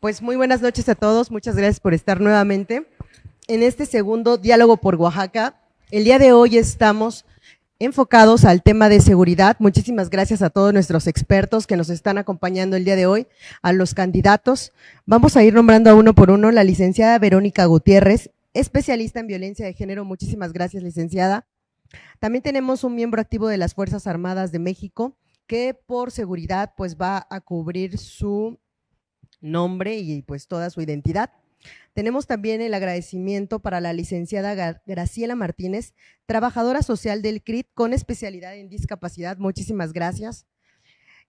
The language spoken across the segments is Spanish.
Pues muy buenas noches a todos, muchas gracias por estar nuevamente en este segundo Diálogo por Oaxaca. El día de hoy estamos enfocados al tema de seguridad. Muchísimas gracias a todos nuestros expertos que nos están acompañando el día de hoy, a los candidatos. Vamos a ir nombrando a uno por uno. La licenciada Verónica Gutiérrez, especialista en violencia de género. Muchísimas gracias, licenciada. También tenemos un miembro activo de las Fuerzas Armadas de México que por seguridad pues va a cubrir su nombre y pues toda su identidad. Tenemos también el agradecimiento para la licenciada Graciela Martínez, trabajadora social del CRIT con especialidad en discapacidad. Muchísimas gracias.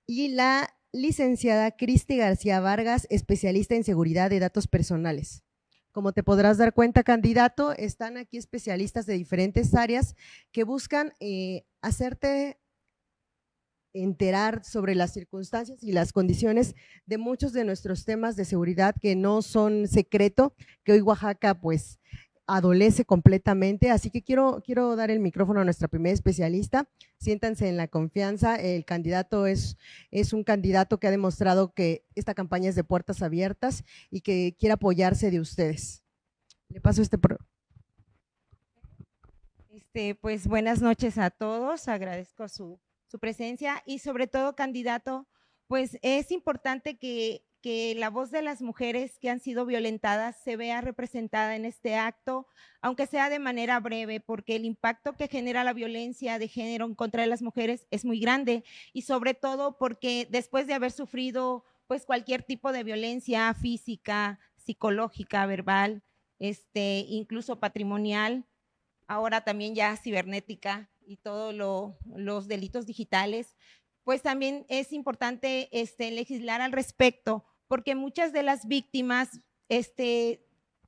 Y la licenciada Cristi García Vargas, especialista en seguridad de datos personales. Como te podrás dar cuenta, candidato, están aquí especialistas de diferentes áreas que buscan hacerte enterar sobre las circunstancias y las condiciones de muchos de nuestros temas de seguridad que no son secreto, que hoy Oaxaca pues adolece completamente, así que quiero dar el micrófono a nuestra primera especialista. Siéntanse en la confianza, el candidato es un candidato que ha demostrado que esta campaña es de puertas abiertas y que quiere apoyarse de ustedes. Le paso Pues buenas noches a todos, agradezco su presencia y sobre todo, candidato, pues es importante que la voz de las mujeres que han sido violentadas se vea representada en este acto, aunque sea de manera breve, porque el impacto que genera la violencia de género en contra de las mujeres es muy grande y sobre todo porque después de haber sufrido pues cualquier tipo de violencia física, psicológica, verbal, incluso patrimonial, ahora también ya cibernética y todos los delitos digitales, pues también es importante legislar al respecto, porque muchas de las víctimas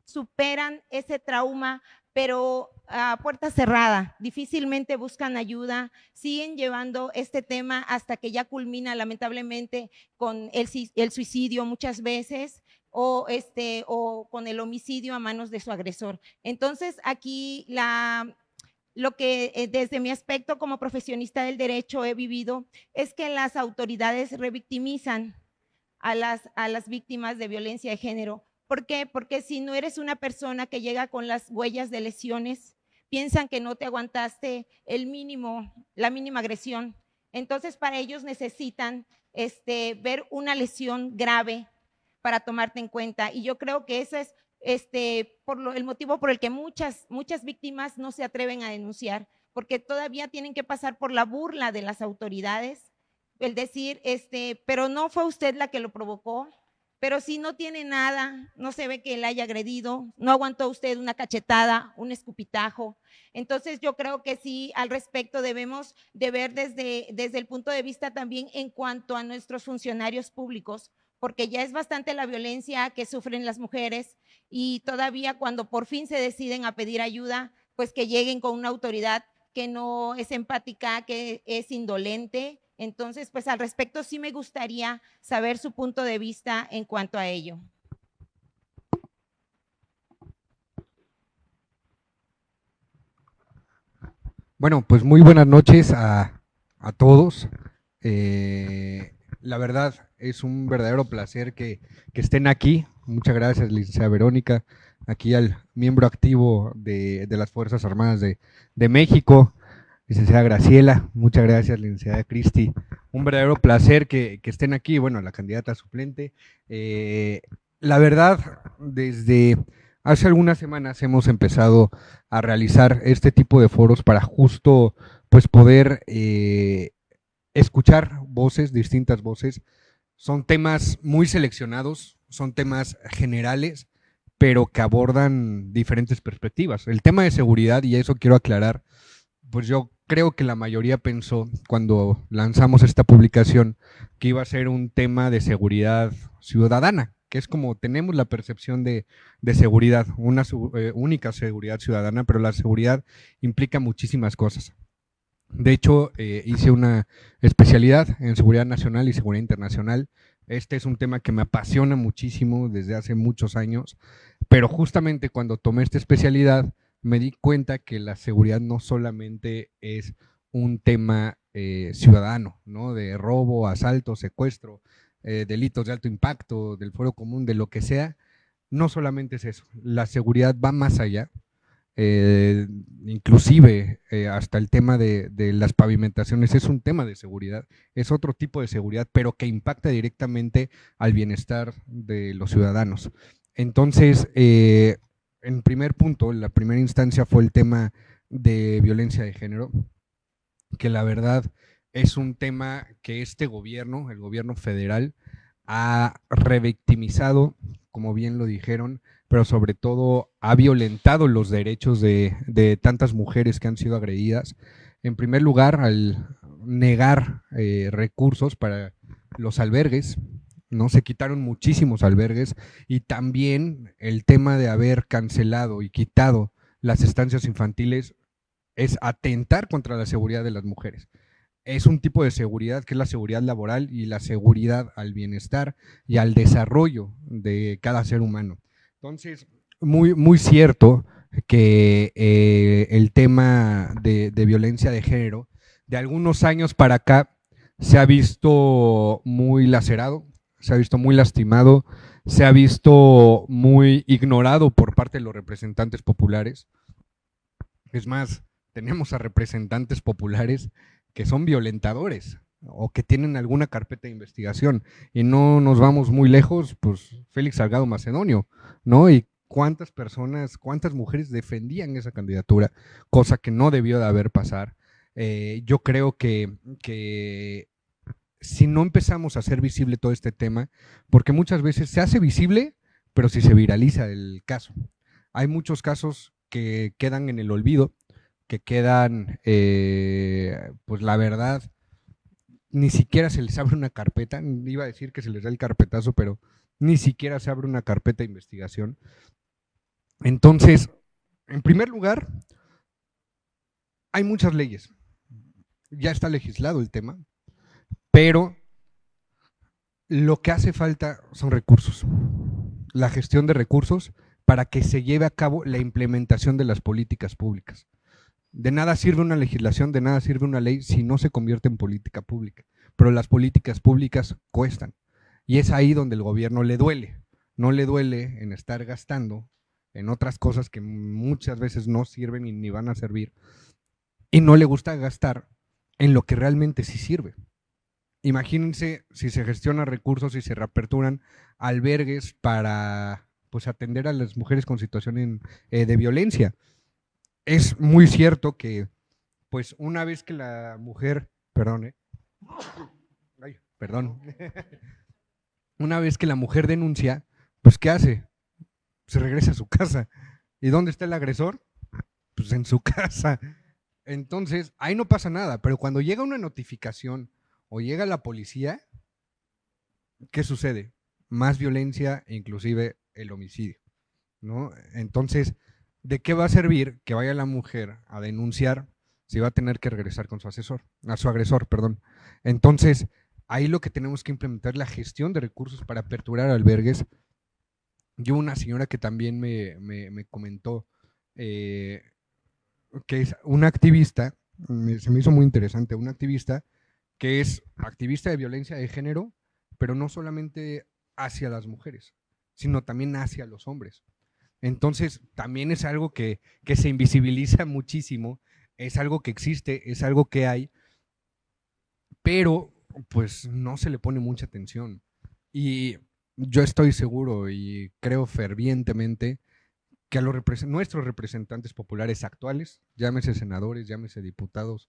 superan ese trauma, pero a puerta cerrada, difícilmente buscan ayuda, siguen llevando este tema hasta que ya culmina lamentablemente con el suicidio muchas veces, o con el homicidio a manos de su agresor. Entonces, aquí lo que desde mi aspecto como profesionista del derecho he vivido es que las autoridades revictimizan a las víctimas de violencia de género. ¿Por qué? Porque si no eres una persona que llega con las huellas de lesiones, piensan que no te aguantaste la mínima agresión. Entonces, para ellos necesitan ver una lesión grave para tomarte en cuenta. Y yo creo que ese es el motivo por el que muchas víctimas no se atreven a denunciar, porque todavía tienen que pasar por la burla de las autoridades, el decir, pero no fue usted la que lo provocó, pero si no tiene nada, no se ve que le haya agredido, no aguantó usted una cachetada, un escupitajo. Entonces yo creo que sí, al respecto debemos de ver desde el punto de vista también en cuanto a nuestros funcionarios públicos, porque ya es bastante la violencia que sufren las mujeres y todavía cuando por fin se deciden a pedir ayuda, pues que lleguen con una autoridad que no es empática, que es indolente. Entonces, pues al respecto sí me gustaría saber su punto de vista en cuanto a ello. Bueno, pues muy buenas noches a todos. La verdad es un verdadero placer que estén aquí. Muchas gracias, licenciada Verónica, aquí al miembro activo de las Fuerzas Armadas de México, licenciada Graciela, muchas gracias, licenciada Cristi. Un verdadero placer que estén aquí, bueno, la candidata suplente. La verdad, desde hace algunas semanas hemos empezado a realizar este tipo de foros para justo pues poder escuchar voces, distintas voces. Son temas muy seleccionados, son temas generales, pero que abordan diferentes perspectivas. El tema de seguridad, y eso quiero aclarar, pues yo creo que la mayoría pensó cuando lanzamos esta publicación que iba a ser un tema de seguridad ciudadana, que es como tenemos la percepción de seguridad, una única seguridad ciudadana, pero la seguridad implica muchísimas cosas. De hecho, hice una especialidad en seguridad nacional y seguridad internacional. Este es un tema que me apasiona muchísimo desde hace muchos años, pero justamente cuando tomé esta especialidad me di cuenta que la seguridad no solamente es un tema ciudadano, ¿no? De robo, asalto, secuestro, delitos de alto impacto, del fuero común, de lo que sea, no solamente es eso, la seguridad va más allá, inclusive hasta el tema de las pavimentaciones es un tema de seguridad, es otro tipo de seguridad, pero que impacta directamente al bienestar de los ciudadanos. Entonces, en primer punto, la primera instancia fue el tema de violencia de género, que la verdad es un tema que este gobierno, el gobierno federal, ha revictimizado, como bien lo dijeron, pero sobre todo ha violentado los derechos de tantas mujeres que han sido agredidas. En primer lugar, al negar recursos para los albergues, ¿no? Se quitaron muchísimos albergues y también el tema de haber cancelado y quitado las estancias infantiles es atentar contra la seguridad de las mujeres. Es un tipo de seguridad que es la seguridad laboral y la seguridad al bienestar y al desarrollo de cada ser humano. Entonces, muy cierto que el tema de violencia de género, de algunos años para acá, se ha visto muy lacerado, se ha visto muy lastimado, se ha visto muy ignorado por parte de los representantes populares. Es más, tenemos a representantes populares que son violentadores o que tienen alguna carpeta de investigación y no nos vamos muy lejos, pues Félix Salgado Macedonio, ¿no? Y cuántas personas, cuántas mujeres defendían esa candidatura, cosa que no debió de haber pasar. Yo creo que si no empezamos a hacer visible todo este tema, porque muchas veces se hace visible, pero si se viraliza el caso. Hay muchos casos que quedan en el olvido, que quedan, pues la verdad, ni siquiera se les abre una carpeta, iba a decir que se les da el carpetazo, pero ni siquiera se abre una carpeta de investigación. Entonces, en primer lugar, hay muchas leyes, ya está legislado el tema, pero lo que hace falta son recursos, la gestión de recursos para que se lleve a cabo la implementación de las políticas públicas. De nada sirve una legislación, de nada sirve una ley si no se convierte en política pública. Pero las políticas públicas cuestan. Y es ahí donde el gobierno le duele. No le duele en estar gastando en otras cosas que muchas veces no sirven ni van a servir. Y no le gusta gastar en lo que realmente sí sirve. Imagínense si se gestionan recursos y se reaperturan albergues para pues, atender a las mujeres con situación de violencia. Es muy cierto que, pues, una vez que la mujer, perdón, una vez que la mujer denuncia, pues, ¿qué hace? Se regresa a su casa. ¿Y dónde está el agresor? Pues en su casa. Entonces, ahí no pasa nada, pero cuando llega una notificación o llega la policía, ¿qué sucede? Más violencia, inclusive el homicidio, ¿no? Entonces, ¿de qué va a servir que vaya la mujer a denunciar si va a tener que regresar con su agresor, perdón? Entonces, ahí lo que tenemos que implementar es la gestión de recursos para aperturar albergues. Yo una señora que también me comentó que es una activista, se me hizo muy interesante, una activista que es activista de violencia de género, pero no solamente hacia las mujeres, sino también hacia los hombres. Entonces, también es algo que se invisibiliza muchísimo, es algo que existe, es algo que hay, pero pues no se le pone mucha atención. Y yo estoy seguro y creo fervientemente que a nuestros representantes populares actuales, llámese senadores, llámese diputados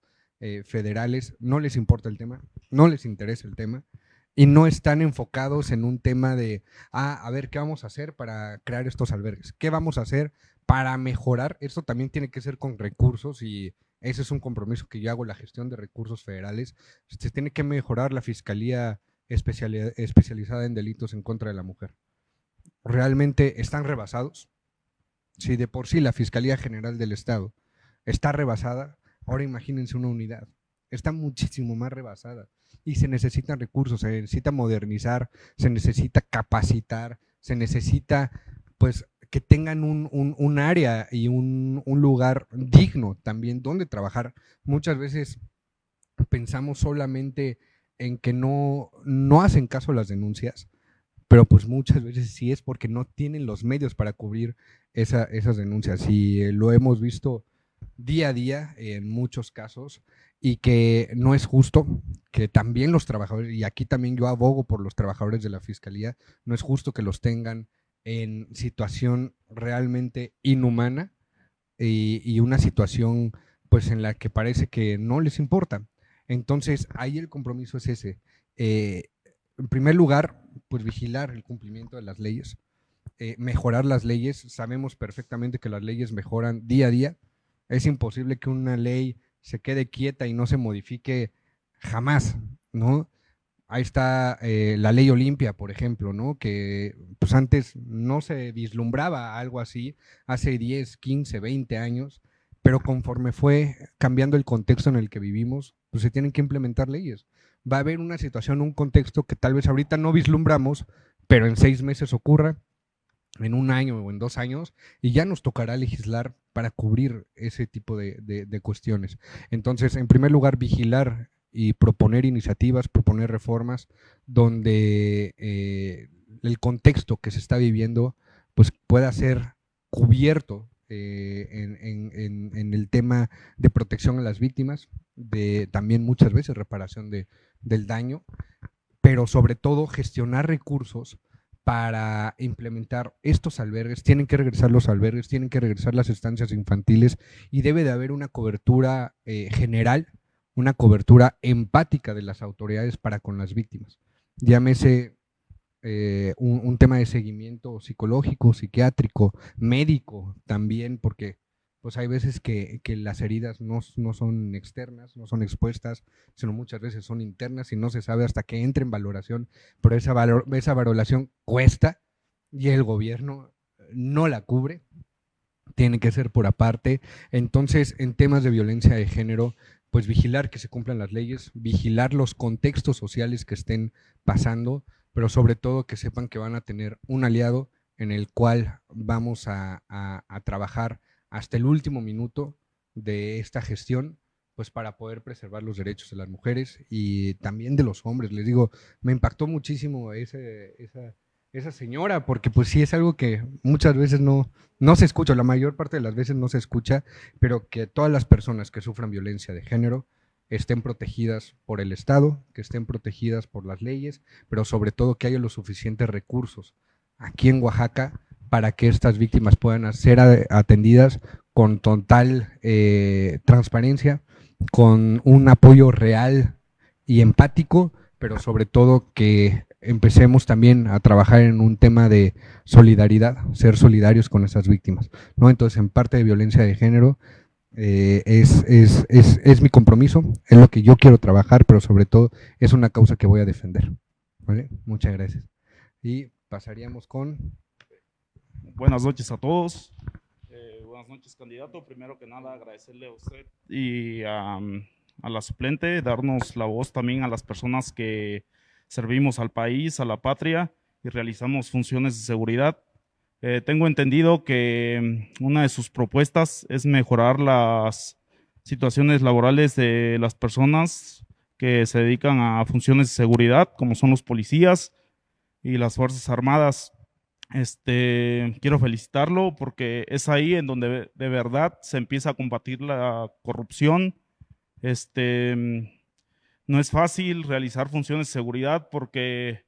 federales, no les importa el tema, no les interesa el tema, y no están enfocados en un tema de, a ver, ¿qué vamos a hacer para crear estos albergues? ¿Qué vamos a hacer para mejorar? Esto también tiene que ser con recursos y ese es un compromiso que yo hago, la gestión de recursos federales. Se tiene que mejorar la fiscalía especializada en delitos en contra de la mujer. Realmente están rebasados. Si de por sí la Fiscalía General del Estado está rebasada, ahora imagínense una unidad. Está muchísimo más rebasada y se necesitan recursos, se necesita modernizar, se necesita capacitar, se necesita pues que tengan un área y un lugar digno también donde trabajar. Muchas veces pensamos solamente en que no hacen caso a las denuncias, pero pues muchas veces sí es porque no tienen los medios para cubrir esas denuncias, y lo hemos visto día a día en muchos casos, y que no es justo que también los trabajadores, y aquí también yo abogo por los trabajadores de la Fiscalía, no es justo que los tengan en situación realmente inhumana, y una situación pues en la que parece que no les importa. Entonces, ahí el compromiso es ese. En primer lugar, pues vigilar el cumplimiento de las leyes, mejorar las leyes. Sabemos perfectamente que las leyes mejoran día a día. Es imposible que una ley se quede quieta y no se modifique jamás, ¿no? Ahí está la ley Olimpia, por ejemplo, ¿no? Que pues antes no se vislumbraba algo así, hace 10, 15, 20 años, pero conforme fue cambiando el contexto en el que vivimos, pues se tienen que implementar leyes. Va a haber una situación, un contexto que tal vez ahorita no vislumbramos, pero en 6 meses ocurra, en 1 año o en 2 años, y ya nos tocará legislar para cubrir ese tipo de cuestiones. Entonces, en primer lugar, vigilar y proponer iniciativas, proponer reformas donde el contexto que se está viviendo pues pueda ser cubierto en el tema de protección a las víctimas, de también muchas veces reparación del daño, pero sobre todo gestionar recursos para implementar estos albergues. Tienen que regresar los albergues, tienen que regresar las estancias infantiles, y debe de haber una cobertura general, una cobertura empática de las autoridades para con las víctimas. Llámese un tema de seguimiento psicológico, psiquiátrico, médico también, porque pues hay veces que las heridas no son externas, no son expuestas, sino muchas veces son internas y no se sabe hasta que entre en valoración, pero esa valoración cuesta y el gobierno no la cubre, tiene que ser por aparte. Entonces, en temas de violencia de género, pues vigilar que se cumplan las leyes, vigilar los contextos sociales que estén pasando, pero sobre todo que sepan que van a tener un aliado en el cual vamos a trabajar hasta el último minuto de esta gestión, pues para poder preservar los derechos de las mujeres y también de los hombres. Les digo, me impactó muchísimo esa señora, porque pues sí es algo que muchas veces no se escucha, la mayor parte de las veces no se escucha, pero que todas las personas que sufran violencia de género estén protegidas por el Estado, que estén protegidas por las leyes, pero sobre todo que haya los suficientes recursos aquí en Oaxaca para que estas víctimas puedan ser atendidas con total transparencia, con un apoyo real y empático, pero sobre todo que empecemos también a trabajar en un tema de solidaridad, ser solidarios con esas víctimas, ¿no? Entonces, en parte de violencia de género, es mi compromiso, es lo que yo quiero trabajar, pero sobre todo es una causa que voy a defender, ¿vale? Muchas gracias. Y pasaríamos con… Buenas noches a todos. Buenas noches, candidato. Primero que nada, agradecerle a usted y a la suplente, darnos la voz también a las personas que servimos al país, a la patria y realizamos funciones de seguridad. Tengo entendido que una de sus propuestas es mejorar las situaciones laborales de las personas que se dedican a funciones de seguridad, como son los policías y las Fuerzas Armadas. Quiero felicitarlo porque es ahí en donde de verdad se empieza a combatir la corrupción. No es fácil realizar funciones de seguridad porque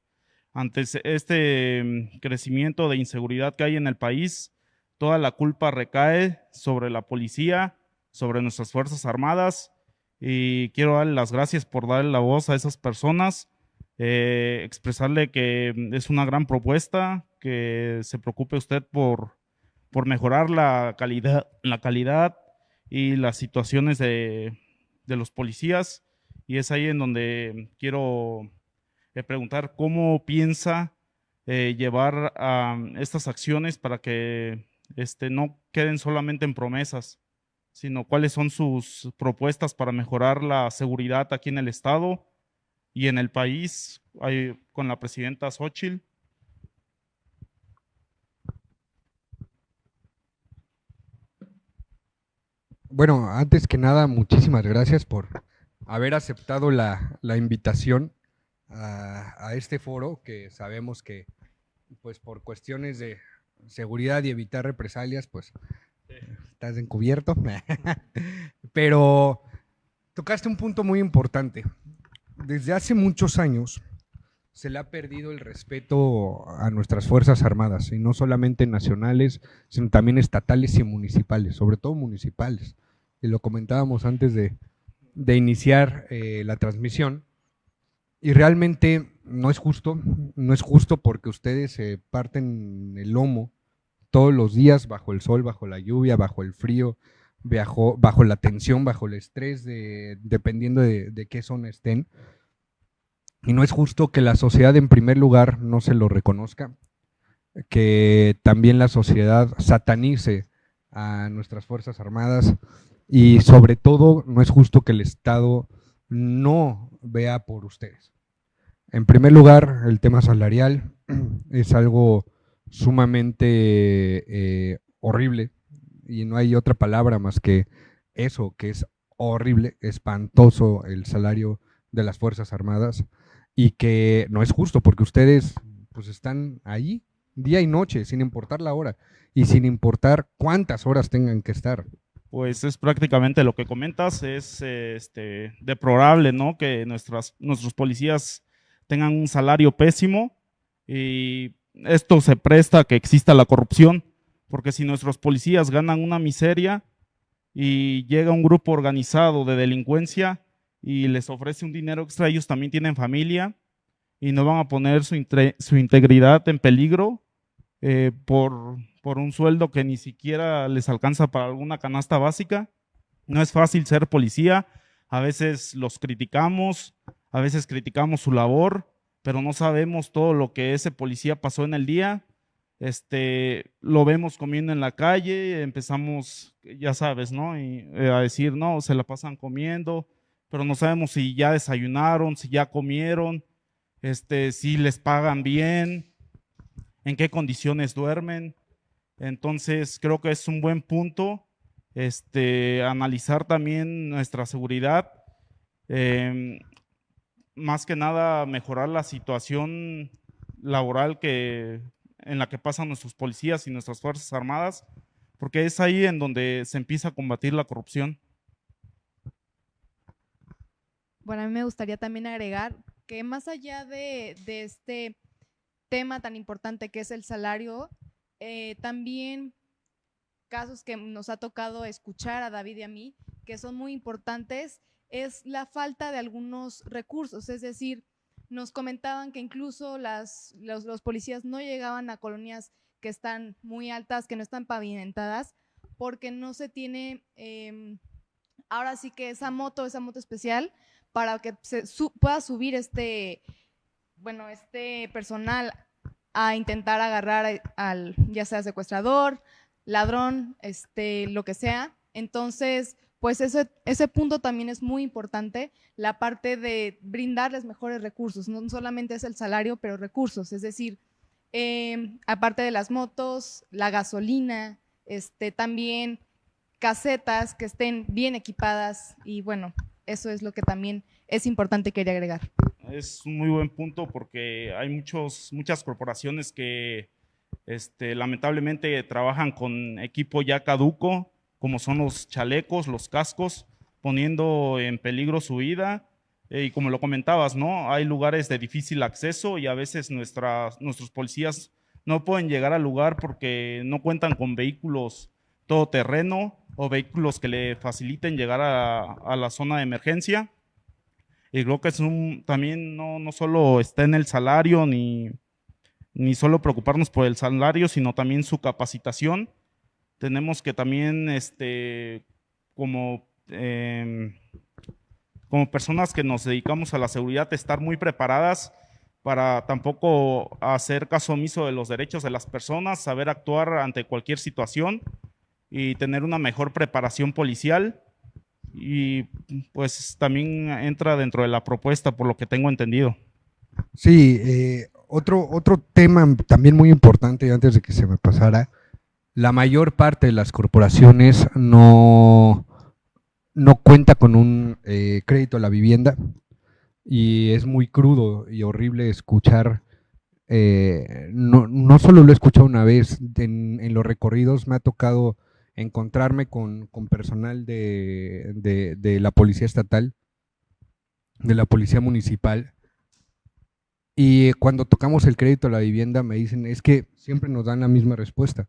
ante este crecimiento de inseguridad que hay en el país, toda la culpa recae sobre la policía, sobre nuestras Fuerzas Armadas, y quiero darle las gracias por darle la voz a esas personas, expresarle que es una gran propuesta, que se preocupe usted por mejorar la calidad y las situaciones de los policías, y es ahí en donde quiero preguntar cómo piensa llevar estas acciones para que no queden solamente en promesas, sino cuáles son sus propuestas para mejorar la seguridad aquí en el estado y en el país con la presidenta Xóchitl. Bueno, antes que nada, muchísimas gracias por haber aceptado la invitación. a este foro, que sabemos que pues por cuestiones de seguridad y evitar represalias, pues estás encubierto. Pero tocaste un punto muy importante. Desde hace muchos años se le ha perdido el respeto a nuestras Fuerzas Armadas, y no solamente nacionales, sino también estatales y municipales, sobre todo municipales. Y lo comentábamos antes de iniciar la transmisión, y realmente no es justo porque ustedes se parten el lomo todos los días bajo el sol, bajo la lluvia, bajo el frío, bajo la tensión, bajo el estrés, dependiendo de qué zona estén. Y no es justo que la sociedad en primer lugar no se lo reconozca, que también la sociedad satanice a nuestras Fuerzas Armadas, y sobre todo no es justo que el Estado no vea por ustedes. En primer lugar, el tema salarial es algo sumamente horrible, y no hay otra palabra más que eso, que es horrible, espantoso el salario de las Fuerzas Armadas, y que no es justo porque ustedes pues están ahí día y noche, sin importar la hora y sin importar cuántas horas tengan que estar. Pues es prácticamente lo que comentas, es deplorable, ¿no? Que nuestros policías tengan un salario pésimo, y esto se presta a que exista la corrupción, porque si nuestros policías ganan una miseria y llega un grupo organizado de delincuencia y les ofrece un dinero extra, ellos también tienen familia y no van a poner su integridad en peligro por un sueldo que ni siquiera les alcanza para alguna canasta básica. No es fácil ser policía, a veces los criticamos, a veces criticamos su labor, pero no sabemos todo lo que ese policía pasó en el día. Lo vemos comiendo en la calle, empezamos, ya sabes, ¿no? A decir, no, se la pasan comiendo, pero no sabemos si ya desayunaron, si ya comieron, si les pagan bien, en qué condiciones duermen. Entonces creo que es un buen punto analizar también nuestra seguridad, más que nada mejorar la situación laboral en la que pasan nuestros policías y nuestras Fuerzas Armadas, porque es ahí en donde se empieza a combatir la corrupción. Bueno, a mí me gustaría también agregar que más allá de este tema tan importante que es el salario, también casos que nos ha tocado escuchar a David y a mí, que son muy importantes, es la falta de algunos recursos. Es decir, nos comentaban que incluso los policías no llegaban a colonias que están muy altas, que no están pavimentadas, porque no se tiene ahora sí que esa moto especial para que se pueda subir este personal a intentar agarrar al ya sea secuestrador, ladrón, lo que sea. Entonces, pues ese punto también es muy importante, la parte de brindarles mejores recursos, no solamente es el salario, pero recursos, es decir, aparte de las motos, la gasolina, también casetas que estén bien equipadas, y bueno, eso es lo que también es importante, quería agregar. Es un muy buen punto porque hay muchas corporaciones que lamentablemente trabajan con equipo ya caduco, como son los chalecos, los cascos, poniendo en peligro su vida. Y como lo comentabas, ¿no? Hay lugares de difícil acceso y a veces nuestros policías no pueden llegar al lugar porque no cuentan con vehículos todoterreno o vehículos que le faciliten llegar a la zona de emergencia. Y creo que también no solo está en el salario ni solo preocuparnos por el salario, sino también su capacitación. Tenemos que también, como personas que nos dedicamos a la seguridad, estar muy preparadas para tampoco hacer caso omiso de los derechos de las personas, saber actuar ante cualquier situación y tener una mejor preparación policial. Y pues también entra dentro de la propuesta, por lo que tengo entendido. Sí, otro tema también muy importante, antes de que se me pasara: la mayor parte de las corporaciones no cuenta con un crédito a la vivienda, y es muy crudo y horrible escuchar. No solo lo he escuchado una vez, en los recorridos me ha tocado encontrarme con personal de la policía estatal, de la policía municipal, y cuando tocamos el crédito a la vivienda me dicen, es que siempre nos dan la misma respuesta.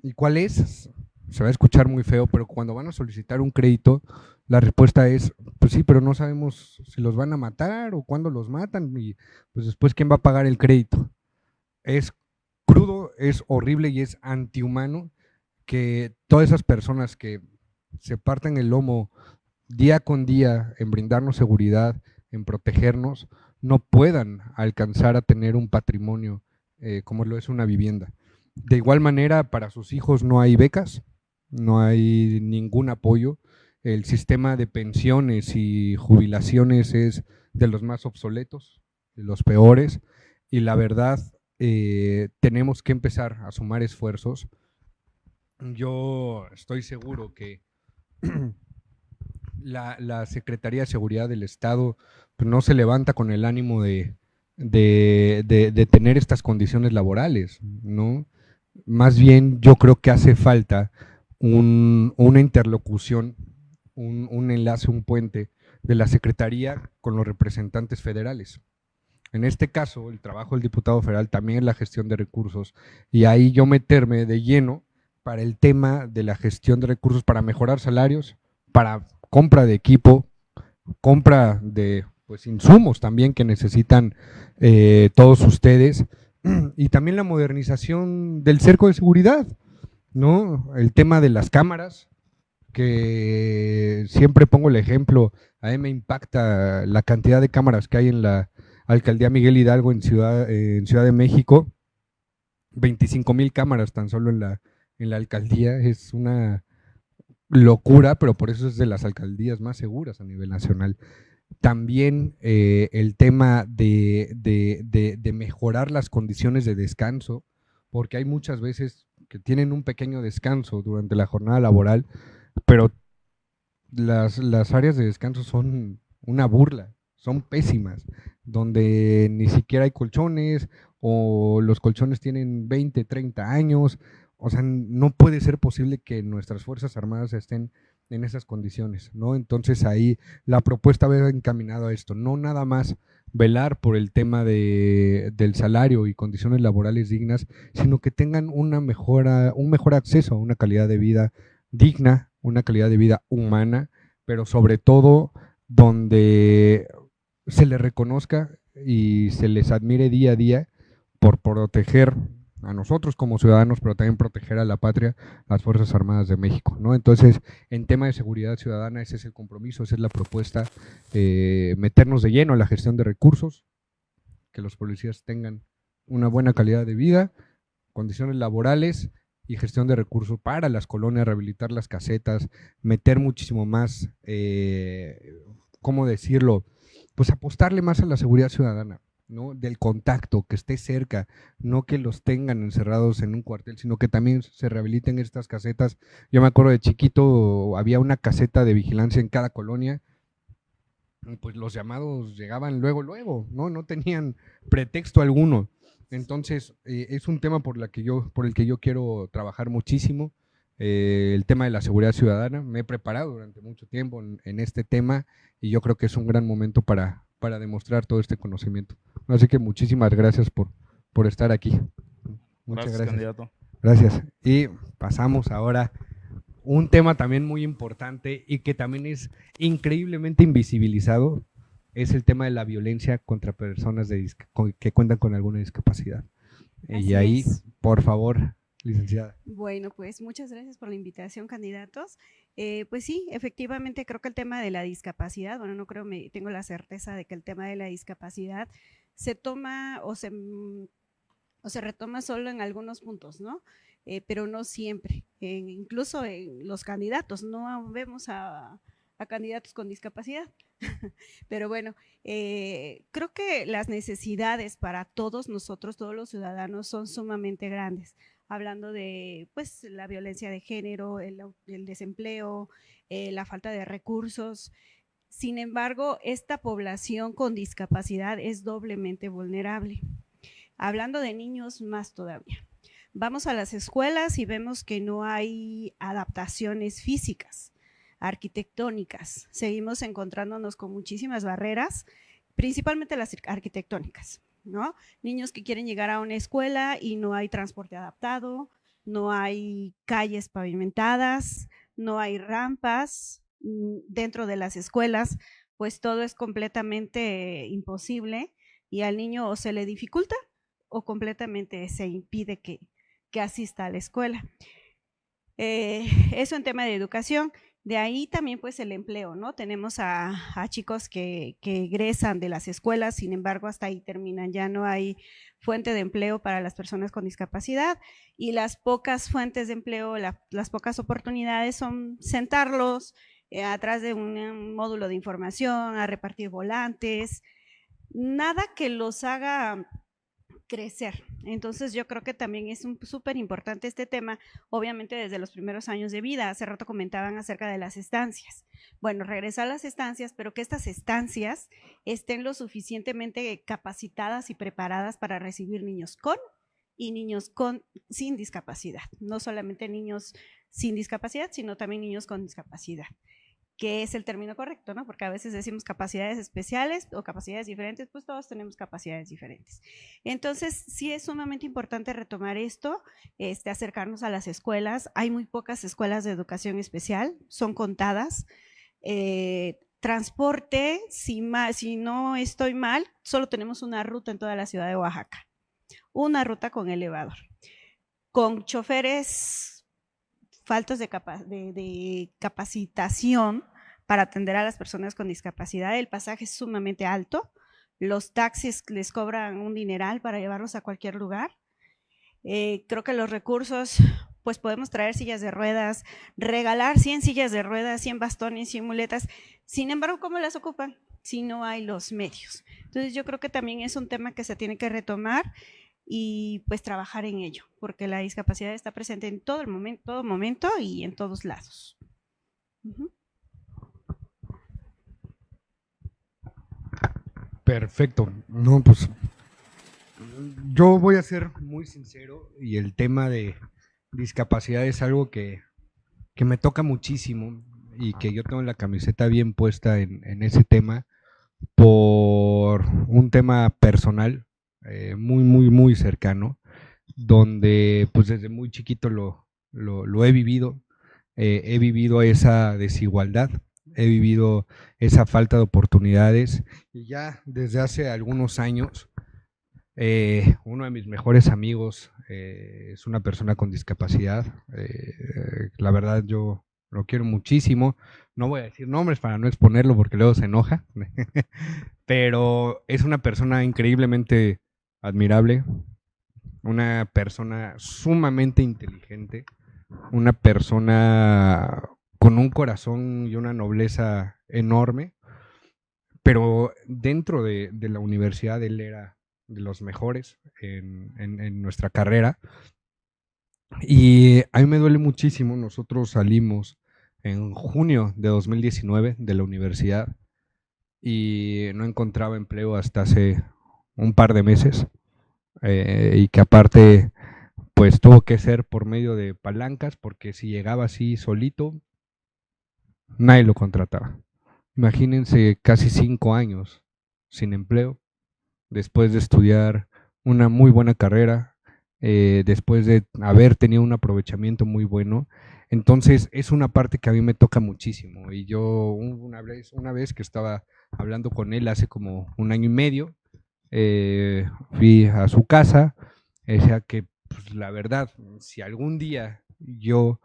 ¿Y cuál es? Se va a escuchar muy feo, pero cuando van a solicitar un crédito, la respuesta es, pues sí, pero no sabemos si los van a matar o cuándo los matan, y pues después, ¿quién va a pagar el crédito? Es crudo, es horrible y es antihumano que todas esas personas que se parten el lomo día con día en brindarnos seguridad, en protegernos, no puedan alcanzar a tener un patrimonio como lo es una vivienda. De igual manera, para sus hijos no hay becas, no hay ningún apoyo. El sistema de pensiones y jubilaciones es de los más obsoletos, de los peores, y la verdad, tenemos que empezar a sumar esfuerzos. Yo estoy seguro que la Secretaría de Seguridad del Estado pues, no se levanta con el ánimo de tener estas condiciones laborales, ¿no? Más bien yo creo que hace falta una interlocución, un enlace, un puente de la Secretaría con los representantes federales. En este caso, el trabajo del diputado federal también es la gestión de recursos, y ahí yo meterme de lleno para el tema de la gestión de recursos, para mejorar salarios, para compra de equipo, compra de pues, insumos también que necesitan todos ustedes, y también la modernización del cerco de seguridad, ¿no? El tema de las cámaras, que siempre pongo el ejemplo, a mí me impacta la cantidad de cámaras que hay en la Alcaldía Miguel Hidalgo en Ciudad de México, 25,000 cámaras tan solo en la alcaldía, es una locura, pero por eso es de las alcaldías más seguras a nivel nacional. También el tema de mejorar las condiciones de descanso, porque hay muchas veces que tienen un pequeño descanso durante la jornada laboral, pero las áreas de descanso son una burla, son pésimas, donde ni siquiera hay colchones o los colchones tienen 20, 30 años. O sea, no puede ser posible que nuestras Fuerzas Armadas estén en esas condiciones, ¿no? Entonces ahí la propuesta va encaminada a esto, no nada más velar por el tema del salario y condiciones laborales dignas, sino que tengan un mejor acceso a una calidad de vida digna, una calidad de vida humana, pero sobre todo donde se les reconozca y se les admire día a día por proteger a nosotros como ciudadanos, pero también proteger a la patria, las Fuerzas Armadas de México, ¿no? Entonces, en tema de seguridad ciudadana, ese es el compromiso, esa es la propuesta, meternos de lleno a la gestión de recursos, que los policías tengan una buena calidad de vida, condiciones laborales y gestión de recursos para las colonias, rehabilitar las casetas, meter muchísimo más, ¿cómo decirlo? Pues apostarle más a la seguridad ciudadana, ¿no? Del contacto, que esté cerca, no que los tengan encerrados en un cuartel, sino que también se rehabiliten estas casetas. Yo me acuerdo de chiquito, había una caseta de vigilancia en cada colonia, pues los llamados llegaban luego, ¿no? No tenían pretexto alguno. Entonces, es un tema por el que yo quiero trabajar muchísimo, el tema de la seguridad ciudadana. Me he preparado durante mucho tiempo en este tema y yo creo que es un gran momento para demostrar todo este conocimiento. Así que muchísimas gracias por estar aquí. Muchas gracias. Candidato. Gracias. Y pasamos ahora un tema también muy importante y que también es increíblemente invisibilizado, es el tema de la violencia contra personas que cuentan con alguna discapacidad. Así Y ahí, es. por favor, licenciada. Bueno, pues muchas gracias por la invitación, candidatos. Pues sí, efectivamente creo que el tema de la discapacidad, bueno, no creo, tengo la certeza de que el tema de la discapacidad se toma o se retoma solo en algunos puntos, ¿no? Pero no siempre. Incluso en los candidatos, no vemos a candidatos con discapacidad. Pero bueno, creo que las necesidades para todos nosotros, todos los ciudadanos, son sumamente grandes. Hablando de pues la violencia de género, el desempleo, la falta de recursos. Sin embargo, esta población con discapacidad es doblemente vulnerable. Hablando de niños, más todavía. Vamos a las escuelas y vemos que no hay adaptaciones físicas, arquitectónicas. Seguimos encontrándonos con muchísimas barreras, principalmente las arquitectónicas, ¿no? Niños que quieren llegar a una escuela y no hay transporte adaptado, no hay calles pavimentadas, no hay rampas dentro de las escuelas, pues todo es completamente imposible y al niño o se le dificulta o completamente se impide que asista a la escuela. Eso en tema de educación. De ahí también pues el empleo, ¿no? Tenemos a chicos que egresan de las escuelas, sin embargo hasta ahí terminan, ya no hay fuente de empleo para las personas con discapacidad y las pocas fuentes de empleo, las pocas oportunidades son sentarlos atrás de un módulo de información, a repartir volantes, nada que los haga crecer. Entonces yo creo que también es súper importante este tema, obviamente desde los primeros años de vida. Hace rato comentaban acerca de las estancias. Bueno, regresar a las estancias, pero que estas estancias estén lo suficientemente capacitadas y preparadas para recibir niños con y niños sin discapacidad. No solamente niños sin discapacidad, sino también niños con discapacidad, que es el término correcto, ¿no? Porque a veces decimos capacidades especiales o capacidades diferentes, pues todos tenemos capacidades diferentes. Entonces, sí es sumamente importante retomar esto, acercarnos a las escuelas. Hay muy pocas escuelas de educación especial, son contadas. Transporte, si no estoy mal, solo tenemos una ruta en toda la ciudad de Oaxaca, una ruta con elevador, con choferes faltos de capacitación para atender a las personas con discapacidad. El pasaje es sumamente alto, los taxis les cobran un dineral para llevarlos a cualquier lugar. Creo que los recursos, pues podemos traer sillas de ruedas, regalar 100 sillas de ruedas, 100 bastones, 100 muletas. Sin embargo, ¿cómo las ocupan? Si no hay los medios. Entonces yo creo que también es un tema que se tiene que retomar y pues trabajar en ello, porque la discapacidad está presente en todo momento y en todos lados. Perfecto. No, pues yo voy a ser muy sincero y el tema de discapacidad es algo que me toca muchísimo y que yo tengo la camiseta bien puesta en ese tema por un tema personal muy cercano, donde pues desde muy chiquito lo he vivido esa desigualdad, he vivido esa falta de oportunidades y ya desde hace algunos años uno de mis mejores amigos es una persona con discapacidad, la verdad yo lo quiero muchísimo, no voy a decir nombres para no exponerlo porque luego se enoja, pero es una persona increíblemente admirable, una persona sumamente inteligente, una persona con un corazón y una nobleza enorme, pero dentro de la universidad él era de los mejores en nuestra carrera y a mí me duele muchísimo. Nosotros salimos en junio de 2019 de la universidad y no encontraba empleo hasta hace un par de meses y que aparte pues tuvo que ser por medio de palancas porque si llegaba así solito nadie lo contrataba. Imagínense casi 5 años sin empleo después de estudiar una muy buena carrera, después de haber tenido un aprovechamiento muy bueno. Entonces es una parte que a mí me toca muchísimo y yo una vez que estaba hablando con él hace como 1 año y medio, fui a su casa, decía que pues, la verdad, si algún día yo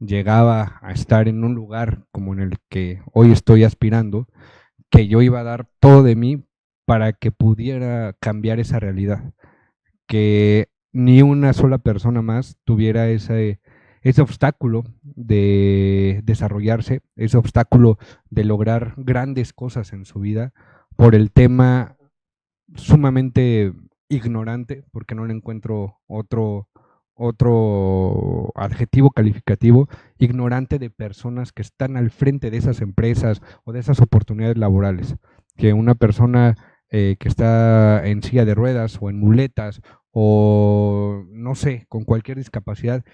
llegaba a estar en un lugar como en el que hoy estoy aspirando, que yo iba a dar todo de mí para que pudiera cambiar esa realidad, que ni una sola persona más tuviera ese obstáculo de desarrollarse, ese obstáculo de lograr grandes cosas en su vida por el tema sumamente ignorante, porque no le encuentro otro adjetivo calificativo, ignorante de personas que están al frente de esas empresas o de esas oportunidades laborales. Que una persona que está en silla de ruedas o en muletas o no sé, con cualquier discapacidad,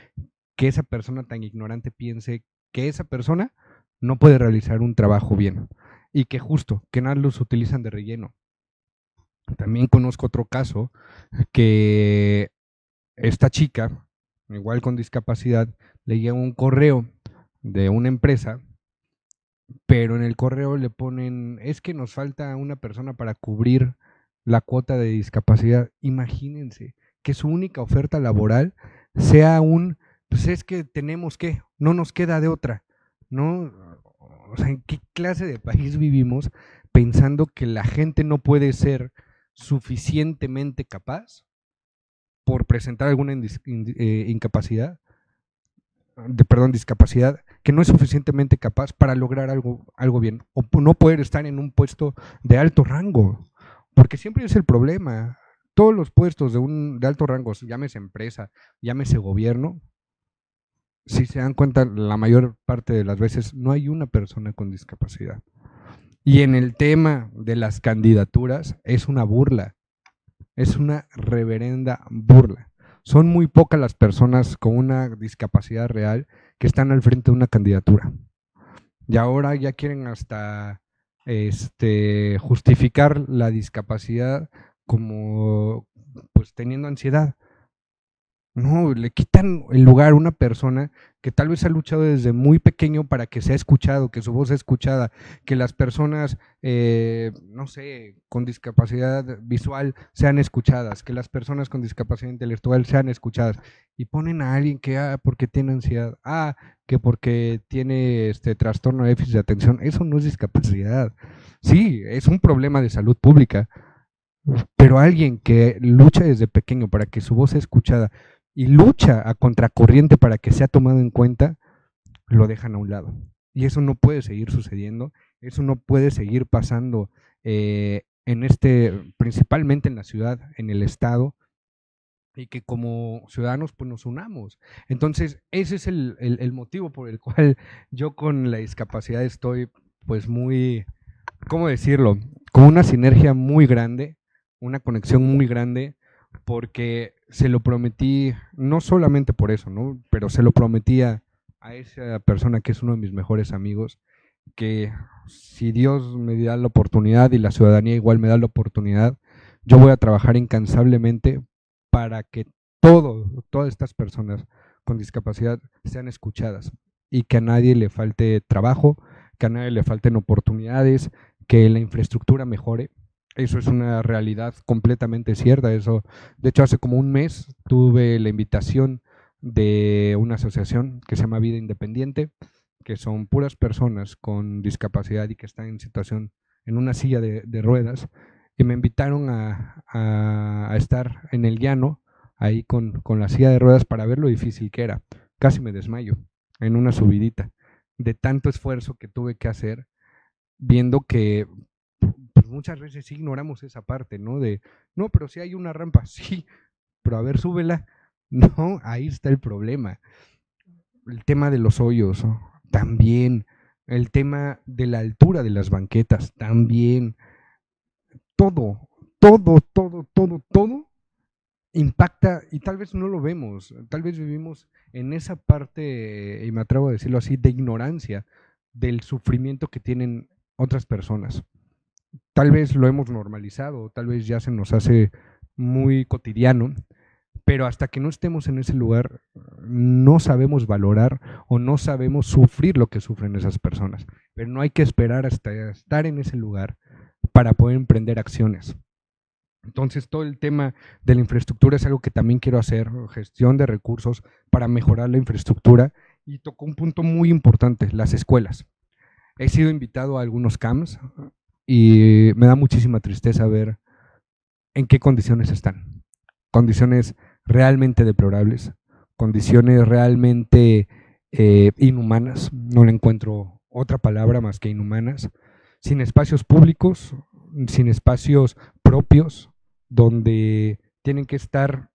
que esa persona tan ignorante piense que esa persona no puede realizar un trabajo bien y que justo, que nada los utilizan de relleno. También conozco otro caso que esta chica, igual con discapacidad, le llega un correo de una empresa, pero en el correo le ponen, es que nos falta una persona para cubrir la cuota de discapacidad. Imagínense que su única oferta laboral sea pues es que tenemos que, no nos queda de otra, ¿no? O sea, ¿en qué clase de país vivimos pensando que la gente no puede ser suficientemente capaz por presentar alguna discapacidad, que no es suficientemente capaz para lograr algo bien, o no poder estar en un puesto de alto rango, porque siempre es el problema. Todos los puestos de alto rango, llámese empresa, llámese gobierno, si se dan cuenta, la mayor parte de las veces no hay una persona con discapacidad. Y en el tema de las candidaturas es una burla, es una reverenda burla. Son muy pocas las personas con una discapacidad real que están al frente de una candidatura. Y ahora ya quieren hasta justificar la discapacidad como pues teniendo ansiedad. No, le quitan el lugar a una persona que tal vez ha luchado desde muy pequeño para que sea escuchado, que su voz sea escuchada, que las personas, no sé, con discapacidad visual sean escuchadas, que las personas con discapacidad intelectual sean escuchadas. Y ponen a alguien que, porque tiene ansiedad, que porque tiene trastorno de déficit de atención. Eso no es discapacidad. Sí, es un problema de salud pública, pero alguien que lucha desde pequeño para que su voz sea escuchada y lucha a contracorriente para que sea tomado en cuenta, lo dejan a un lado. Y eso no puede seguir sucediendo, eso no puede seguir pasando principalmente en la ciudad, en el estado, y que como ciudadanos pues nos unamos. Entonces, ese es el motivo por el cual yo con la discapacidad estoy pues muy, ¿cómo decirlo? Con una sinergia muy grande, una conexión muy grande, porque se lo prometí, no solamente por eso, ¿no? Pero se lo prometía a esa persona que es uno de mis mejores amigos, que si Dios me da la oportunidad y la ciudadanía igual me da la oportunidad, yo voy a trabajar incansablemente para que todas estas personas con discapacidad sean escuchadas y que a nadie le falte trabajo, que a nadie le falten oportunidades, que la infraestructura mejore. Eso es una realidad completamente cierta. Eso, de hecho, hace como un mes tuve la invitación de una asociación que se llama Vida Independiente, que son puras personas con discapacidad y que están en una silla de ruedas, y me invitaron a estar en el llano, ahí con la silla de ruedas, para ver lo difícil que era. Casi me desmayo en una subidita, de tanto esfuerzo que tuve que hacer, viendo que pues muchas veces sí ignoramos esa parte, ¿no? No, pero si hay una rampa, sí, pero a ver, súbela. No, ahí está el problema. El tema de los hoyos, ¿no? También. El tema de la altura de las banquetas, también. Todo impacta, y tal vez no lo vemos, tal vez vivimos en esa parte, y me atrevo a decirlo así, de ignorancia del sufrimiento que tienen otras personas. Tal vez lo hemos normalizado, tal vez ya se nos hace muy cotidiano, pero hasta que no estemos en ese lugar no sabemos valorar o no sabemos sufrir lo que sufren esas personas. Pero no hay que esperar hasta estar en ese lugar para poder emprender acciones. Entonces, todo el tema de la infraestructura es algo que también quiero hacer, gestión de recursos para mejorar la infraestructura, y tocó un punto muy importante, las escuelas. He sido invitado a algunos camps y me da muchísima tristeza ver en qué condiciones están. Condiciones realmente deplorables, condiciones realmente inhumanas, no le encuentro otra palabra más que inhumanas, sin espacios públicos, sin espacios propios, donde tienen que estar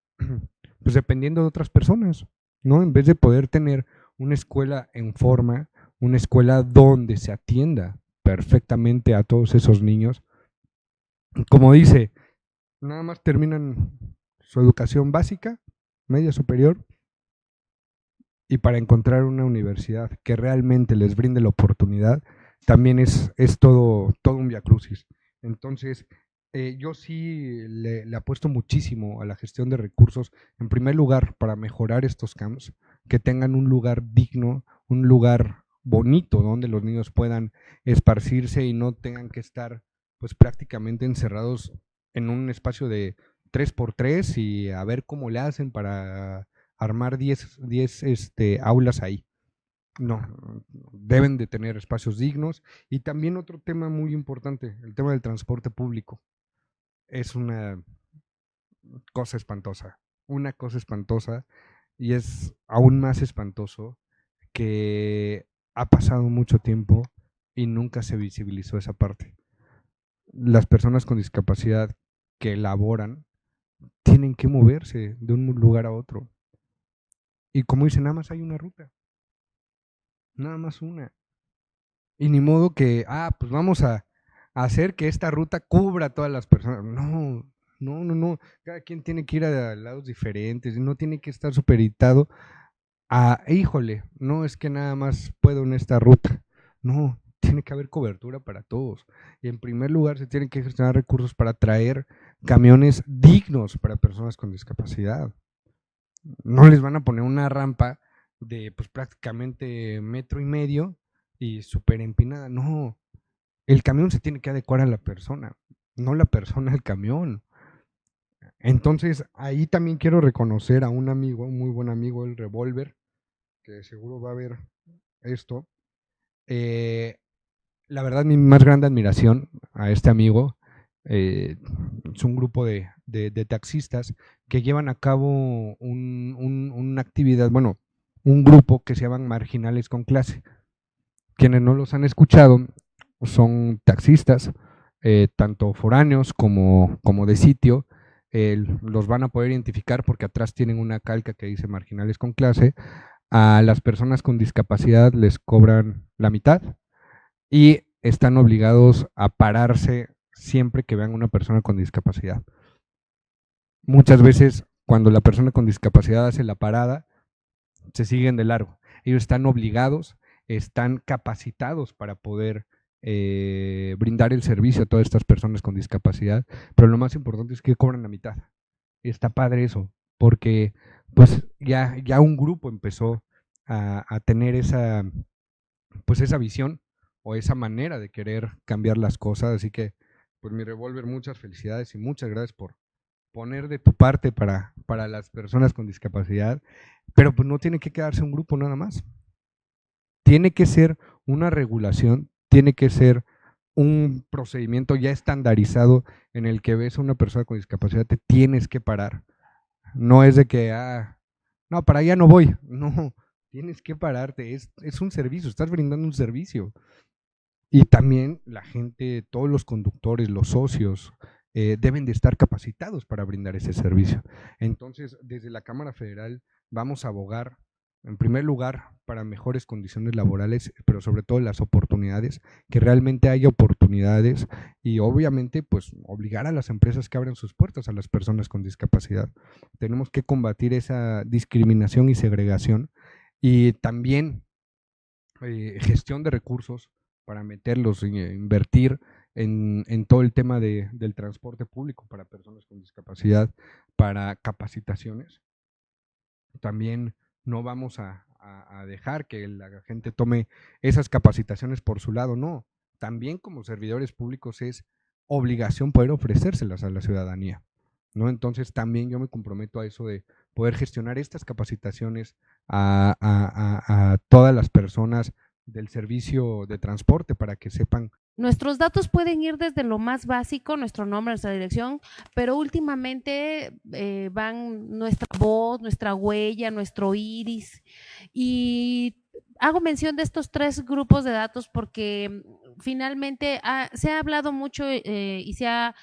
pues dependiendo de otras personas, ¿no? En vez de poder tener una escuela en forma, una escuela donde se atienda perfectamente a todos esos niños. Como dice, nada más terminan su educación básica, media superior, y para encontrar una universidad que realmente les brinde la oportunidad, también es todo un viacrucis. Entonces, yo sí le apuesto muchísimo a la gestión de recursos, en primer lugar, para mejorar estos camps, que tengan un lugar digno, un lugar bonito donde los niños puedan esparcirse y no tengan que estar pues prácticamente encerrados en un espacio de 3x3 y a ver cómo le hacen para armar 10 aulas ahí. No, deben de tener espacios dignos. Y también otro tema muy importante, el tema del transporte público. Es una cosa espantosa, y es aún más espantoso que ha pasado mucho tiempo y nunca se visibilizó esa parte. Las personas con discapacidad que laboran tienen que moverse de un lugar a otro. Y como dicen, nada más hay una ruta, nada más una. Y ni modo que, pues vamos a hacer que esta ruta cubra a todas las personas. No. Cada quien tiene que ir a lados diferentes, no tiene que estar supeditado a, híjole, no es que nada más puedo en esta ruta. No, tiene que haber cobertura para todos. Y en primer lugar se tienen que gestionar recursos para traer camiones dignos para personas con discapacidad. No les van a poner una rampa de pues prácticamente 1.5 metros y súper empinada. No, el camión se tiene que adecuar a la persona, no la persona al camión. Entonces, ahí también quiero reconocer a un amigo, un muy buen amigo, el Revolver, que seguro va a ver esto. La verdad, mi más grande admiración a este amigo. Es un grupo de taxistas que llevan a cabo una actividad, bueno, un grupo que se llaman Marginales con Clase. Quienes no los han escuchado son taxistas, tanto foráneos como de sitio. Los van a poder identificar porque atrás tienen una calca que dice Marginales con Clase. A las personas con discapacidad les cobran la mitad y están obligados a pararse siempre que vean una persona con discapacidad. Muchas veces cuando la persona con discapacidad hace la parada, se siguen de largo. Ellos están obligados, están capacitados para poder brindar el servicio a todas estas personas con discapacidad, pero lo más importante es que cobran la mitad. Está padre eso, porque pues ya un grupo empezó a tener esa visión o esa manera de querer cambiar las cosas, así que pues mi Revolver, muchas felicidades y muchas gracias por poner de tu parte para las personas con discapacidad, pero pues no tiene que quedarse un grupo nada más, tiene que ser una regulación, tiene que ser un procedimiento ya estandarizado en el que ves a una persona con discapacidad, te tienes que parar, no es de que, no, para allá no voy, no, tienes que pararte, es un servicio, estás brindando un servicio. Y también la gente, todos los conductores, los socios, deben de estar capacitados para brindar ese servicio. Entonces, desde la Cámara Federal vamos a abogar, en primer lugar, para mejores condiciones laborales, pero sobre todo las oportunidades, que realmente haya oportunidades y obviamente, pues, obligar a las empresas que abran sus puertas a las personas con discapacidad. Tenemos que combatir esa discriminación y segregación y también gestión de recursos para meterlos, invertir en todo el tema del transporte público para personas con discapacidad, para capacitaciones. También no vamos a dejar que la gente tome esas capacitaciones por su lado, no. También como servidores públicos es obligación poder ofrecérselas a la ciudadanía, ¿no? Entonces también yo me comprometo a eso de poder gestionar estas capacitaciones a todas las personas del servicio de transporte para que sepan. Nuestros datos pueden ir desde lo más básico, nuestro nombre, nuestra dirección, pero últimamente van nuestra voz, nuestra huella, nuestro iris. Y hago mención de estos 3 grupos de datos porque finalmente se ha hablado mucho y se ha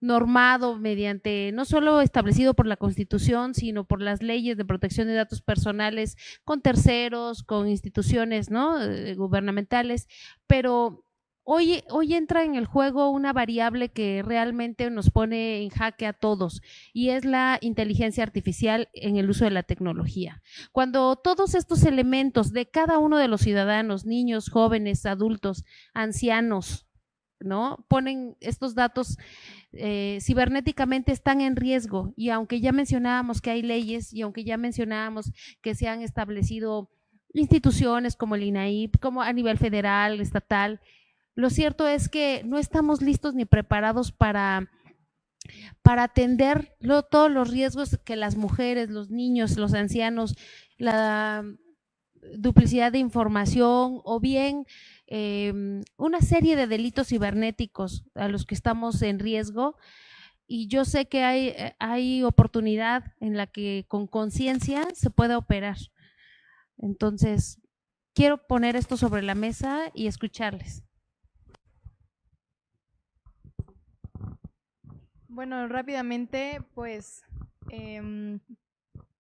normado mediante, no solo establecido por la Constitución, sino por las leyes de protección de datos personales con terceros, con instituciones, ¿no? Gubernamentales, pero hoy entra en el juego una variable que realmente nos pone en jaque a todos, y es la inteligencia artificial en el uso de la tecnología. Cuando todos estos elementos de cada uno de los ciudadanos, niños, jóvenes, adultos, ancianos, ¿no? Ponen estos datos cibernéticamente, están en riesgo, y aunque ya mencionábamos que hay leyes, y aunque ya mencionábamos que se han establecido instituciones como el INAIP, como a nivel federal, estatal, lo cierto es que no estamos listos ni preparados para atender todos los riesgos que las mujeres, los niños, los ancianos, la duplicidad de información o bien una serie de delitos cibernéticos a los que estamos en riesgo. Y yo sé que hay oportunidad en la que con conciencia se puede operar. Entonces, quiero poner esto sobre la mesa y escucharles. Bueno, rápidamente, pues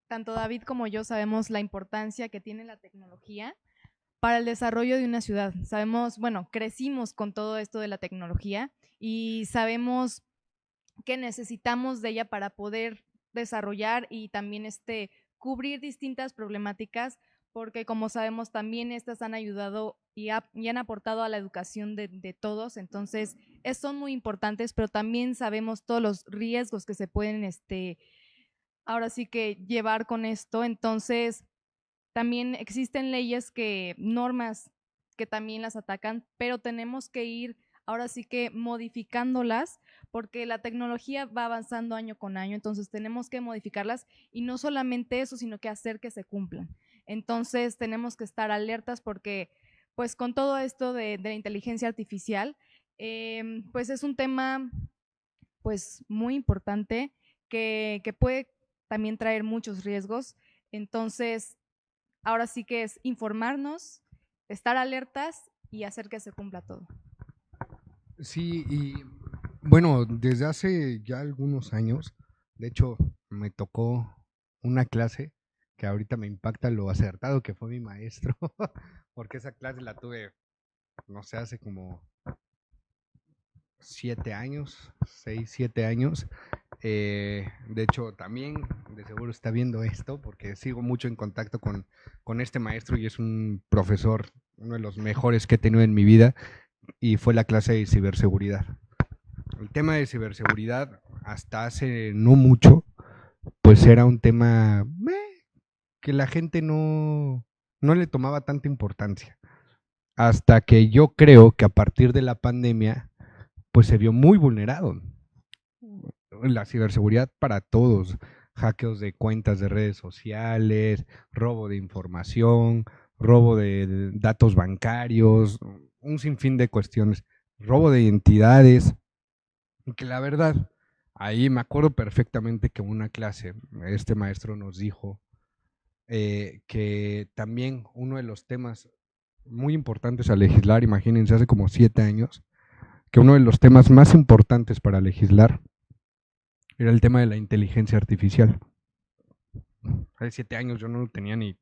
tanto David como yo sabemos la importancia que tiene la tecnología para el desarrollo de una ciudad. Sabemos, bueno, crecimos con todo esto de la tecnología y sabemos que necesitamos de ella para poder desarrollar y también cubrir distintas problemáticas, porque como sabemos también estas han ayudado y han aportado a la educación de todos. Entonces son muy importantes, pero también sabemos todos los riesgos que se pueden ahora sí que llevar con esto. Entonces también existen normas que también las atacan, pero tenemos que ir ahora sí que modificándolas, porque la tecnología va avanzando año con año, entonces tenemos que modificarlas, y no solamente eso, sino que hacer que se cumplan. Entonces tenemos que estar alertas, porque pues con todo esto de la inteligencia artificial, pues es un tema pues muy importante que puede también traer muchos riesgos. Entonces ahora sí que es informarnos, estar alertas y hacer que se cumpla todo. Sí, y bueno, desde hace ya algunos años, de hecho, me tocó una clase que ahorita me impacta lo acertado que fue mi maestro, porque esa clase la tuve, no sé, hace como 7 años, 6, 7 años. De hecho, también de seguro está viendo esto, porque sigo mucho en contacto con este maestro y es un profesor, uno de los mejores que he tenido en mi vida, y fue la clase de ciberseguridad. El tema de ciberseguridad, hasta hace no mucho, pues era un tema que la gente no le tomaba tanta importancia. Hasta que yo creo que a partir de la pandemia, pues se vio muy vulnerado. La ciberseguridad para todos, hackeos de cuentas de redes sociales, robo de información, robo de datos bancarios, un sinfín de cuestiones, robo de identidades, que la verdad, ahí me acuerdo perfectamente que en una clase este maestro nos dijo que también uno de los temas muy importantes a legislar, imagínense, hace como 7 años, que uno de los temas más importantes para legislar era el tema de la inteligencia artificial. Hace 7 años yo no lo tenía ni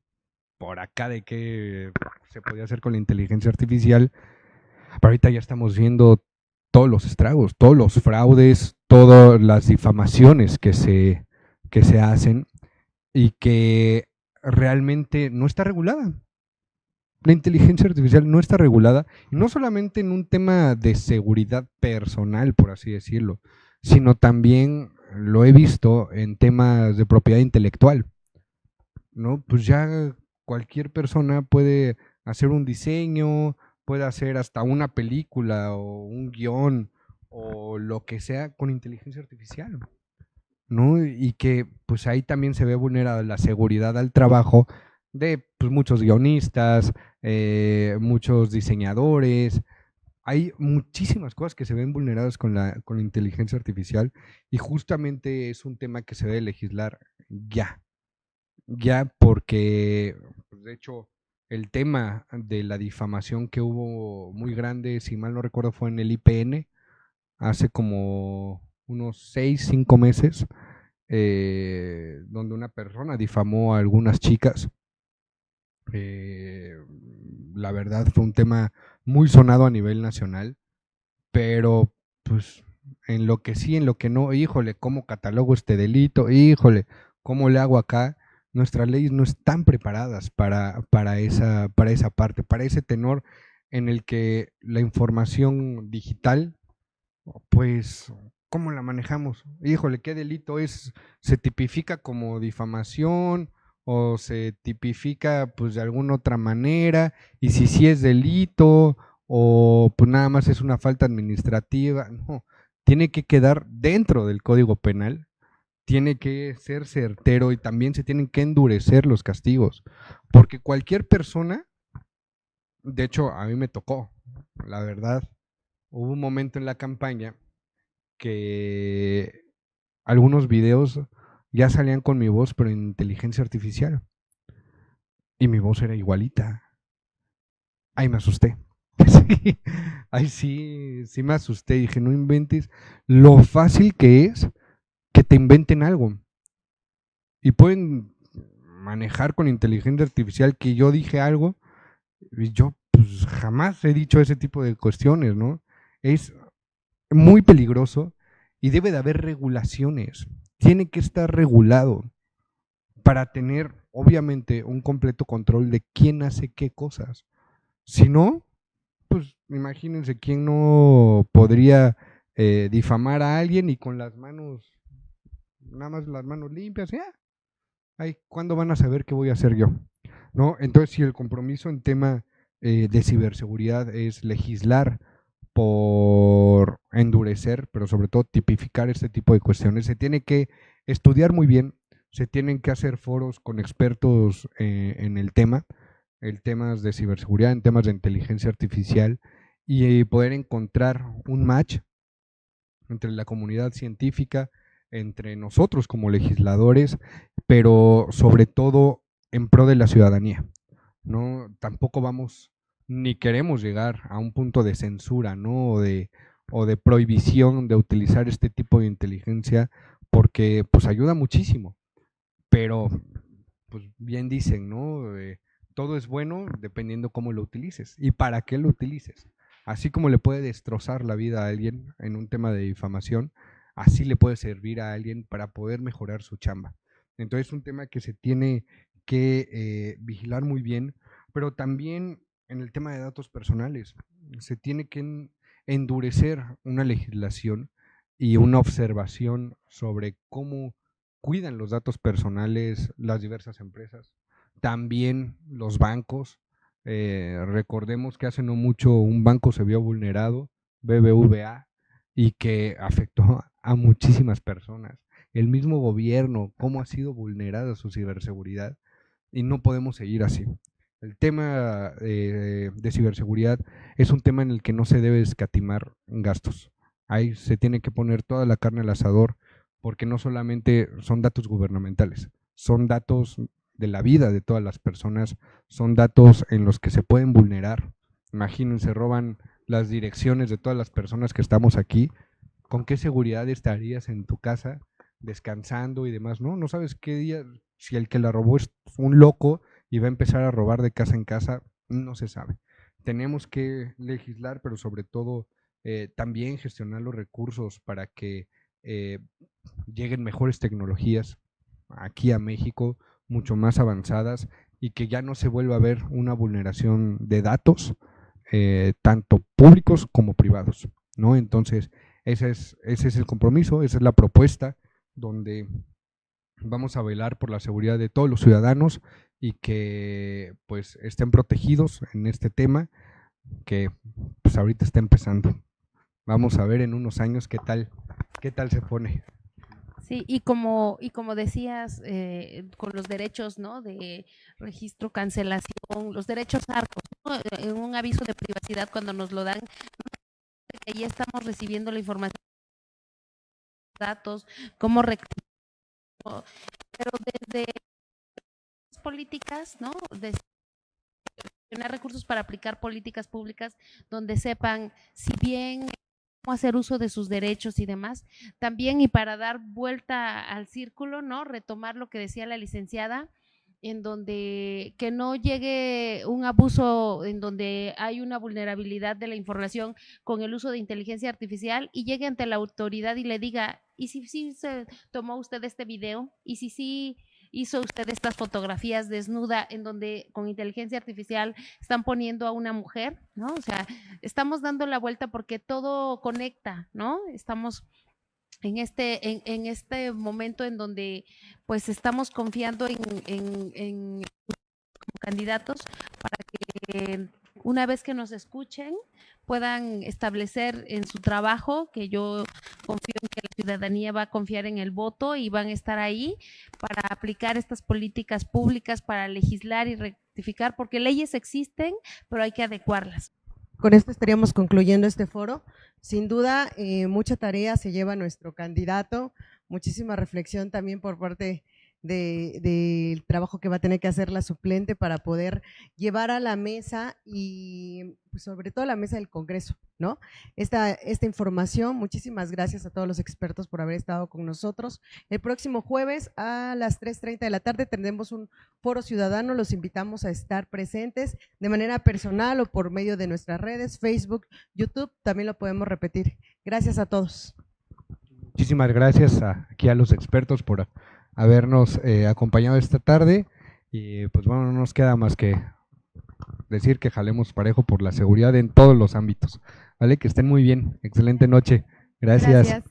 por acá de qué se podía hacer con la inteligencia artificial, pero ahorita ya estamos viendo todos los estragos, todos los fraudes, todas las difamaciones que se hacen y que realmente no está regulada. La inteligencia artificial no está regulada, y no solamente en un tema de seguridad personal, por así decirlo, sino también lo he visto en temas de propiedad intelectual, ¿no? Pues ya cualquier persona puede hacer un diseño, puede hacer hasta una película o un guión o lo que sea con inteligencia artificial, ¿no? Y que pues ahí también se ve vulnerada la seguridad al trabajo de pues, muchos guionistas, muchos diseñadores. Hay muchísimas cosas que se ven vulneradas con la inteligencia artificial, y justamente es un tema que se debe legislar ya porque, pues, de hecho, el tema de la difamación que hubo muy grande, si mal no recuerdo, fue en el IPN hace como unos 6, 5 meses, donde una persona difamó a algunas chicas. La verdad fue un tema muy sonado a nivel nacional, pero pues en lo que sí, en lo que no, híjole, ¿cómo catalogo este delito? Híjole, ¿cómo le hago acá? Nuestras leyes no están preparadas para esa parte, para ese tenor en el que la información digital, pues, ¿cómo la manejamos? Híjole, ¿qué delito es? ¿Se tipifica como difamación o se tipifica pues de alguna otra manera? Y si sí es delito o pues nada más es una falta administrativa, no, tiene que quedar dentro del Código Penal, tiene que ser certero y también se tienen que endurecer los castigos, porque cualquier persona, de hecho a mí me tocó, la verdad, hubo un momento en la campaña que algunos videos ya salían con mi voz, pero en inteligencia artificial. Y mi voz era igualita. Ahí me asusté. Sí, ahí sí me asusté. Dije, no inventes lo fácil que es que te inventen algo. Y pueden manejar con inteligencia artificial que yo dije algo y yo pues jamás he dicho ese tipo de cuestiones, ¿no? Es muy peligroso y debe de haber regulaciones. Tiene que estar regulado para tener, obviamente, un completo control de quién hace qué cosas. Si no, pues imagínense quién no podría difamar a alguien y con las manos, nada más las manos limpias, ya. Ay, ¿cuándo van a saber qué voy a hacer yo? ¿No? Entonces, si el compromiso en tema de ciberseguridad es legislar por endurecer, pero sobre todo tipificar este tipo de cuestiones, se tiene que estudiar muy bien, se tienen que hacer foros con expertos en el tema de ciberseguridad, en temas de inteligencia artificial, y poder encontrar un match entre la comunidad científica, entre nosotros como legisladores, pero sobre todo en pro de la ciudadanía. No, tampoco vamos ni queremos llegar a un punto de censura, ¿no? O de prohibición de utilizar este tipo de inteligencia, porque pues ayuda muchísimo. Pero, pues bien dicen, ¿no? Todo es bueno dependiendo cómo lo utilices y para qué lo utilices. Así como le puede destrozar la vida a alguien en un tema de difamación, así le puede servir a alguien para poder mejorar su chamba. Entonces es un tema que se tiene que vigilar muy bien, pero también en el tema de datos personales se tiene que endurecer una legislación y una observación sobre cómo cuidan los datos personales las diversas empresas, también los bancos. Recordemos que hace no mucho un banco se vio vulnerado, BBVA, y que afectó a muchísimas personas. El mismo gobierno, cómo ha sido vulnerada su ciberseguridad, y no podemos seguir así. El tema de ciberseguridad es un tema en el que no se debe escatimar gastos. Ahí se tiene que poner toda la carne al asador, porque no solamente son datos gubernamentales, son datos de la vida de todas las personas, son datos en los que se pueden vulnerar. Imagínense, roban las direcciones de todas las personas que estamos aquí. ¿Con qué seguridad estarías en tu casa descansando y demás? No sabes qué día, si el que la robó es un loco y va a empezar a robar de casa en casa, no se sabe. Tenemos que legislar, pero sobre todo también gestionar los recursos para que lleguen mejores tecnologías aquí a México, mucho más avanzadas, y que ya no se vuelva a ver una vulneración de datos, tanto públicos como privados, ¿no? Entonces, ese es el compromiso, esa es la propuesta, donde vamos a velar por la seguridad de todos los ciudadanos y que pues estén protegidos en este tema que pues ahorita está empezando. Vamos a ver en unos años qué tal se pone. Sí, y como decías, con los derechos, ¿no? De registro, cancelación, los derechos ARCOS, ¿no? En un aviso de privacidad cuando nos lo dan, que ya estamos recibiendo la información, datos, cómo pero desde políticas, ¿no? Gestionar recursos para aplicar políticas públicas donde sepan, si bien cómo hacer uso de sus derechos y demás. También, y para dar vuelta al círculo, ¿no? Retomar lo que decía la licenciada, en donde que no llegue un abuso, en donde hay una vulnerabilidad de la información con el uso de inteligencia artificial y llegue ante la autoridad y le diga, ¿y si sí se tomó usted este video? ¿Y si sí hizo usted estas fotografías desnuda en donde con inteligencia artificial están poniendo a una mujer? ¿No? O sea, estamos dando la vuelta porque todo conecta, ¿no? Estamos en este momento en donde pues estamos confiando en candidatos para que una vez que nos escuchen puedan establecer en su trabajo, que yo confío en que la ciudadanía va a confiar en el voto y van a estar ahí para aplicar estas políticas públicas, para legislar y rectificar, porque leyes existen, pero hay que adecuarlas. Con esto estaríamos concluyendo este foro. Sin duda, mucha tarea se lleva nuestro candidato, muchísima reflexión también por parte del trabajo que va a tener que hacer la suplente para poder llevar a la mesa y pues, sobre todo a la mesa del Congreso, ¿no? Esta información, muchísimas gracias a todos los expertos por haber estado con nosotros. El próximo jueves a las 3:30 de la tarde tendremos un foro ciudadano, los invitamos a estar presentes de manera personal o por medio de nuestras redes, Facebook, YouTube, también lo podemos repetir. Gracias a todos. Muchísimas gracias aquí a los expertos por habernos acompañado esta tarde y pues bueno, no nos queda más que decir que jalemos parejo por la seguridad en todos los ámbitos, ¿vale? Que estén muy bien, excelente noche, gracias.